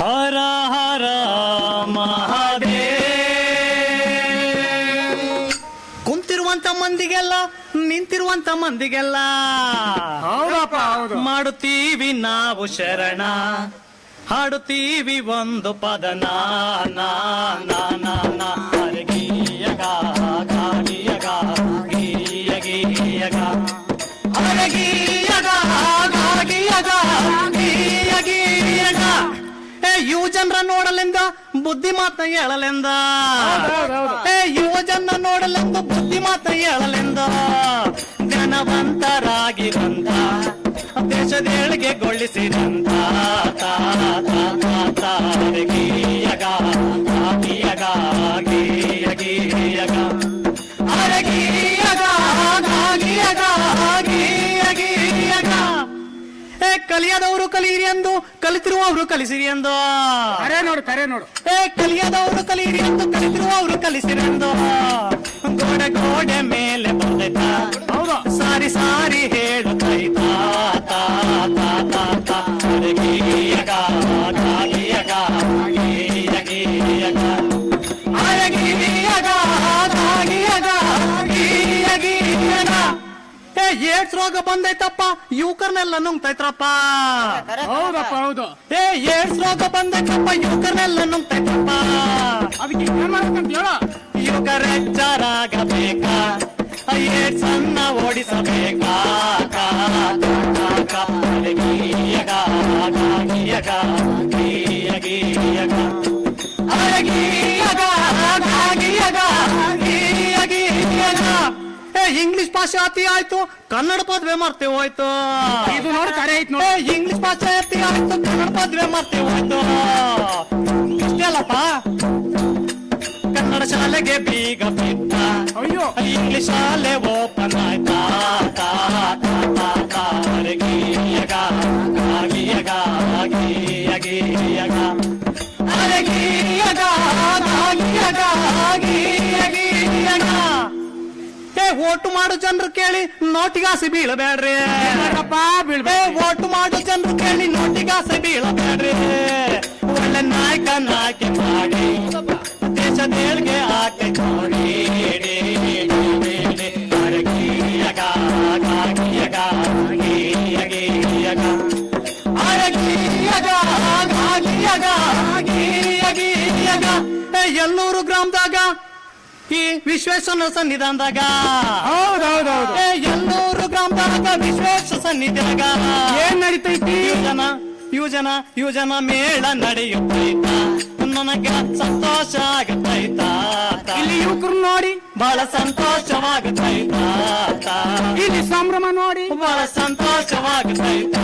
ಹರ ಹರ ಮಹಾದೇವ. ಕುಂತಿರುವಂತ ಮಂದಿಗೆಲ್ಲ ನಿಂತಿರುವಂತ ಮಂದಿಗೆಲ್ಲ ಹೌದಪ್ಪ ಹೌದು. ಮಾಡುತ್ತೀವಿ ನಾವು ಶರಣ, ಹಾಡುತ್ತೀವಿ ಒಂದು ಪದ ನಾ ನಾ ನಾ ನಾ ನಾ. ಹರ ಗೀಯಗ ಗಾಗಿಯಗ ಗೀಯ ಗೀಯಗ ಹರ ಗೀಯಗ ಗಾಗಿಯಗ ಗೀಯ ಗೀಯಗ. ಯುವ ಜನರ ನೋಡಲೆಂದ ಬುದ್ಧಿ ಮಾತ ಹೇಳಲೆಂದ, ಯುವ ಜನ ನೋಡಲೆಂದು ಬುದ್ಧಿ ಮಾತ ಹೇಳಲೆಂದ, ಜ್ಞಾನವಂತರಾಗಿರಂತ ದೇಶದೇಳಿಗೆ ಗೊಳಿಸಿದಂತ ಗೀಯಗ ಗೀಯಗ ಗೀಯ ಗೀಯಗ ಹರ ಗೀಯಗ ಗಾಗಿಯಗ ಗೀಯ ಗೀಯಗ. ಕಲಿಯದವರು ಕಲಿಯಿರಿ ಎಂದು ಕಲಿತಿರುವವರು ಕಲಿಸಿರಿ ಎಂದು, ಕರೆ ನೋಡು ಕರೆ ನೋಡು. ಕಲಿಯದವರು ಕಲಿಯಿರಿ ಎಂದು ಕಲಿತಿರುವವರು ಕಲಿಸಿರಿ ಎಂದು. ಗೋಡೆ ಗೋಡೆ ಮೇಲೆ ಬಂದೈತ ಹೌದು. ಸಾರಿ ಸಾರಿ ಹೇಳುತ್ತೈತ ಗೀಯಗ ಗಾಗಿಯಗ ಗೀಯ ಗೀಯಗ ಹರ ಗೀಯಗ ಗಾಗಿಯಗ ಗೀಯ ಗೀಯಗ. ಏಡ್ಸ್ ರೋಗ ಬಂದೈತಪ್ಪ, ಯುವಕರ್ನೆಲ್ಲ ನುಂಗ್ತೈತ್ರಪ್ಪ. ಹೌದಪ್ಪ ಹೌದು. ಏಡ್ಸ್ ರೋಗ ಬಂದೈತಪ್ಪ, ಯುವಕರ್ನೆಲ್ಲ ನುಂಗ್ತೈತ್ರಪ್ಪ. ಅದಕ್ಕೆ ಏನ್ ಮಾಡ್ಬೇಕಂತ ಹೇಳ. ಯುವಕರೆಚ್ಚರಾಗಬೇಕ, ಏಡ್ಸ್ ಅನ್ನ ಓಡಿಸಬೇಕಾ. ಗೀಯಗ ಗಾಗಿಯಗ ಗೀಯ ಗೀಯಗ ಹರ ಗೀಯಗ ಗಾಗಿಯಗ ಗೀಯ ಗೀಯಗ. ಇಂಗ್ಲಿಷ್ ಭಾಷೆ ಅತಿ ಆಯ್ತು, ಕನ್ನಡ ಪದವಿ ಮರ್ತೆ ಹೋಯ್ತು. ಇದು ನೋಡಿ ಕರೆ ಐತ್ ನೋಡಿ. ಇಂಗ್ಲಿಷ್ ಭಾಷೆ ಅತಿ ಆಯ್ತು, ಕನ್ನಡ ಪದವಿ ಮರ್ತೆ ಹೋಯ್ತು. ಇಷ್ಟೇ ಅಲ್ಲಪ್ಪ, ಕನ್ನಡ ಶಾಲೆಗೆ ಬೀಗ ಬಿತ್ತ, ಅಯ್ಯೋ ಇಂಗ್ಲಿಷ್ ಶಾಲೆ ಓಪನ್ ಆಯ್ತಾ. ಗೀಯಗ ಗಾಗಿಯಗ ಗೀಯ ಗೀಯಗ ಹರ ಗೀಯಗ ಗಾಗಿಯಗ ಗೀಯ ಗೀಯಗ. ಓಟು ಮಾಡು ಜನರು ಕೇಳಿ ನೋಟಿಗಾಸೆ ಬೀಳಬೇಡ್ರಿ, ಓಟು ಮಾಡು ಜನರು ಕೇಳಿ ನೋಟಿಗಾಸೆ ಬೀಳಬೇಡ್ರಿ. ಒಳ್ಳೆ ನಾಯಕ ನಾಯಕಿ ಮಾಡಿ ದೇಶದೇಳಿಗೆ ಆಕೆ ನೋಡಿ. ಹರ ಗೀಯಗ ಗಾಗಿಯಗ ಗೀಯ ಗೀಯಗ ಹರ ಗೀಯಗ ಗಾಗಿಯಗ ಗೀಯ ಗೀಯಗ. ಎಲ್ಲೂರು ಗ್ರಾಮದಾಗ ಈ ವಿಶ್ವೇಶ್ವರ ಸನ್ನಿಧಾನದಾಗ, ಹೌದೌದೌದು. ಎಲ್ಲೂರು ಗ್ರಾಮದಾಗ ವಿಶ್ವೇಶ ಸನ್ನಿಧಾನ ಏನ್ ನಡೀತೈತಿ? ಯುವಜನ ಮೇಳ ನಡೆಯುತ್ತೈತ, ನನಗೆ ಸಂತೋಷ ಆಗತೈತ. ಇಲ್ಲಿ ಯುವಕರು ನೋಡಿ ಬಹಳ ಸಂತೋಷವಾಗತೈತ, ಇಲ್ಲಿ ಸಂಭ್ರಮ ನೋಡಿ ಬಹಳ ಸಂತೋಷವಾಗತೈತ.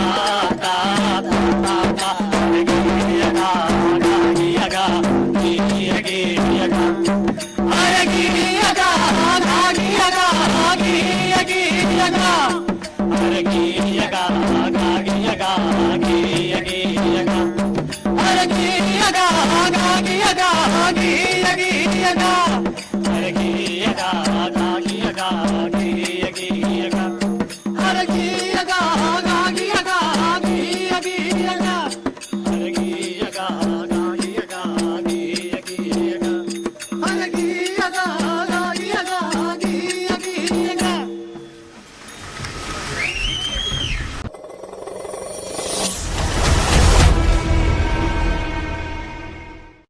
ಗೀಯಗ ಗಾಗಿಯಗ ಗೀಯ ಗೀಯಗ ಹರ ಗೀಯಗ ಗಾಗಿಯಗ ಗೀಯ ಗೀಯಗ ಹರ ಗೀಯಗ ಗಾಗಿಯಗ ಗೀಯ ಗೀಯಗ ಹರ ಗೀಯಗ ಗಾಗಿಯಗ ಗೀಯ ಗೀಯಗ.